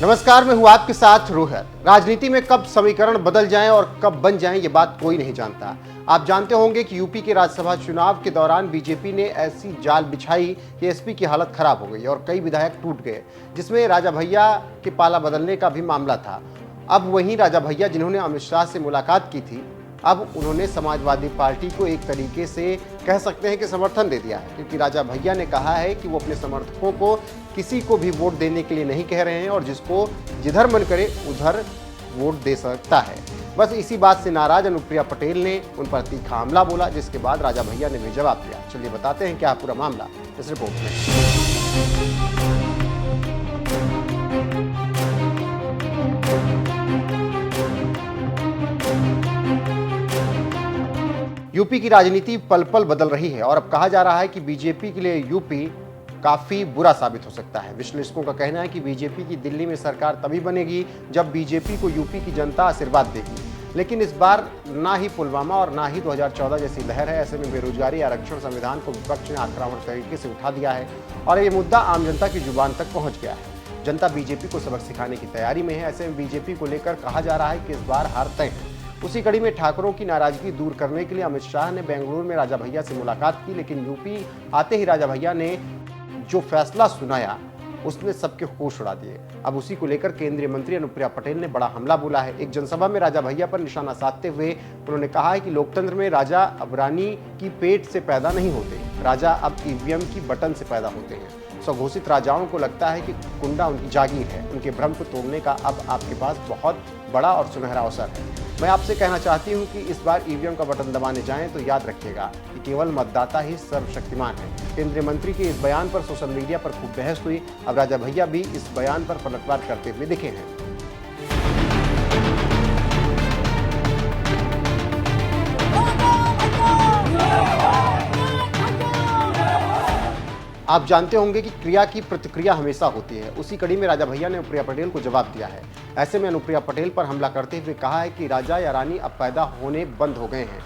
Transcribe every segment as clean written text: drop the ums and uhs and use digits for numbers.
नमस्कार, मैं हूं आपके साथ रोहित। राजनीति में कब समीकरण बदल जाएं और कब बन जाएं ये बात कोई नहीं जानता। आप जानते होंगे कि यूपी के राज्यसभा चुनाव के दौरान बीजेपी ने ऐसी जाल बिछाई कि एसपी की हालत खराब हो गई और कई विधायक टूट गए, जिसमें राजा भैया के पाला बदलने का भी मामला था। अब वहीं राजा भैया जिन्होंने अमित शाह से मुलाकात की थी, अब उन्होंने समाजवादी पार्टी को एक तरीके से कह सकते हैं कि समर्थन दे दिया है, क्योंकि राजा भैया ने कहा है कि वो अपने समर्थकों को किसी को भी वोट देने के लिए नहीं कह रहे हैं और जिसको जिधर मन करे उधर वोट दे सकता है। बस इसी बात से नाराज अनुप्रिया पटेल ने उन पर तीखा हमला बोला, जिसके बाद राजा भैया ने भी जवाब दिया। चलिए बताते हैं क्या पूरा मामला इस रिपोर्ट में। यूपी की राजनीति पल पल बदल रही है और अब कहा जा रहा है कि बीजेपी के लिए यूपी काफी बुरा साबित हो सकता है। विश्लेषकों का कहना है कि बीजेपी की दिल्ली में सरकार तभी बनेगी जब बीजेपी को यूपी की जनता आशीर्वाद देगी। लेकिन इस बार ना ही पुलवामा और ना ही 2014 जैसी लहर है। ऐसे में बेरोजगारी, आरक्षण, संविधान को विपक्ष ने आक्रामक तरीके से उठा दिया है और ये मुद्दा आम जनता की जुबान तक पहुंच गया है। जनता बीजेपी को सबक सिखाने की तैयारी में है। ऐसे में बीजेपी को लेकर कहा जा रहा है कि इस बार हार तय है। उसी कड़ी में ठाकुरों की नाराजगी दूर करने के लिए अमित शाह ने बेंगलुरु में राजा भैया से मुलाकात की, लेकिन यूपी आते ही राजा भैया ने जो फैसला सुनाया उसने सबके होश उड़ा दिए। अब उसी को लेकर केंद्रीय मंत्री अनुप्रिया पटेल ने बड़ा हमला बोला है। एक जनसभा में राजा भैया पर निशाना साधते हुए उन्होंने कहा है कि लोकतंत्र में राजा अब रानी की पेट से पैदा नहीं होते, राजा अब ईवीएम की बटन से पैदा होते हैं। स्वघोषित राजाओं को लगता है कि कुंडा उनकी जागीर है। उनके भ्रम को तोड़ने का अब आपके पास बहुत बड़ा और सुनहरा अवसर है। मैं आपसे कहना चाहती हूं कि इस बार ईवीएम का बटन दबाने जाएं तो याद रखिएगा कि केवल मतदाता ही सर्वशक्तिमान है। केंद्रीय मंत्री के इस बयान पर सोशल मीडिया पर खूब बहस हुई। अब राजा भैया भी इस बयान पर पलटवार करते हुए दिखे हैं। आप जानते होंगे कि क्रिया की प्रतिक्रिया हमेशा होती है। उसी कड़ी में राजा भैया ने अनुप्रिया पटेल को जवाब दिया है। ऐसे में अनुप्रिया पटेल पर हमला करते हुए कहा है कि राजा या रानी अब पैदा होने बंद हो गए हैं।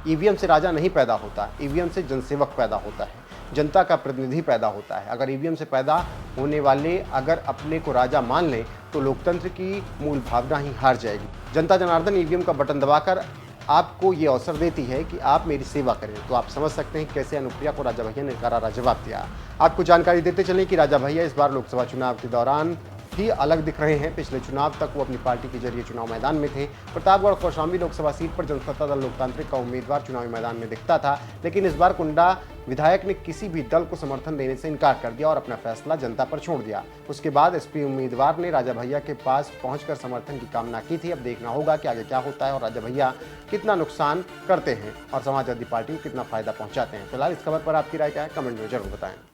ईवीएम से राजा नहीं पैदा होता, ईवीएम से जनसेवक पैदा होता है, जनता का प्रतिनिधि पैदा होता है। अगर ईवीएम से पैदा होने वाले अगर अपने को राजा मान लें तो लोकतंत्र की मूल भावना ही हार जाएगी। जनता जनार्दन ईवीएम का बटन दबाकर आपको ये अवसर देती है कि आप मेरी सेवा करें। तो आप समझ सकते हैं कैसे अनुप्रिया को राजा भैया ने करारा जवाब दिया। आपको जानकारी देते चलें कि राजा भैया इस बार लोकसभा चुनाव के दौरान ही अलग दिख रहे हैं। पिछले चुनाव तक वो अपनी पार्टी के जरिए चुनाव मैदान में थे। प्रतापगढ़ कौशाम्बी लोकसभा सीट पर जनता दल लोकतांत्रिक का उम्मीदवार चुनावी मैदान में दिखता था, लेकिन इस बार कुंडा विधायक ने किसी भी दल को समर्थन देने से इनकार कर दिया और अपना फैसला जनता पर छोड़ दिया। उसके बाद एसपी उम्मीदवार ने राजा भैया के पास पहुंचकर समर्थन की कामना की थी। अब देखना होगा कि आगे क्या होता है और राजा भैया कितना नुकसान करते हैं और समाजवादी पार्टी को कितना फायदा पहुंचाते हैं। फिलहाल इस खबर पर आपकी राय क्या है, कमेंट में जरूर बताएं।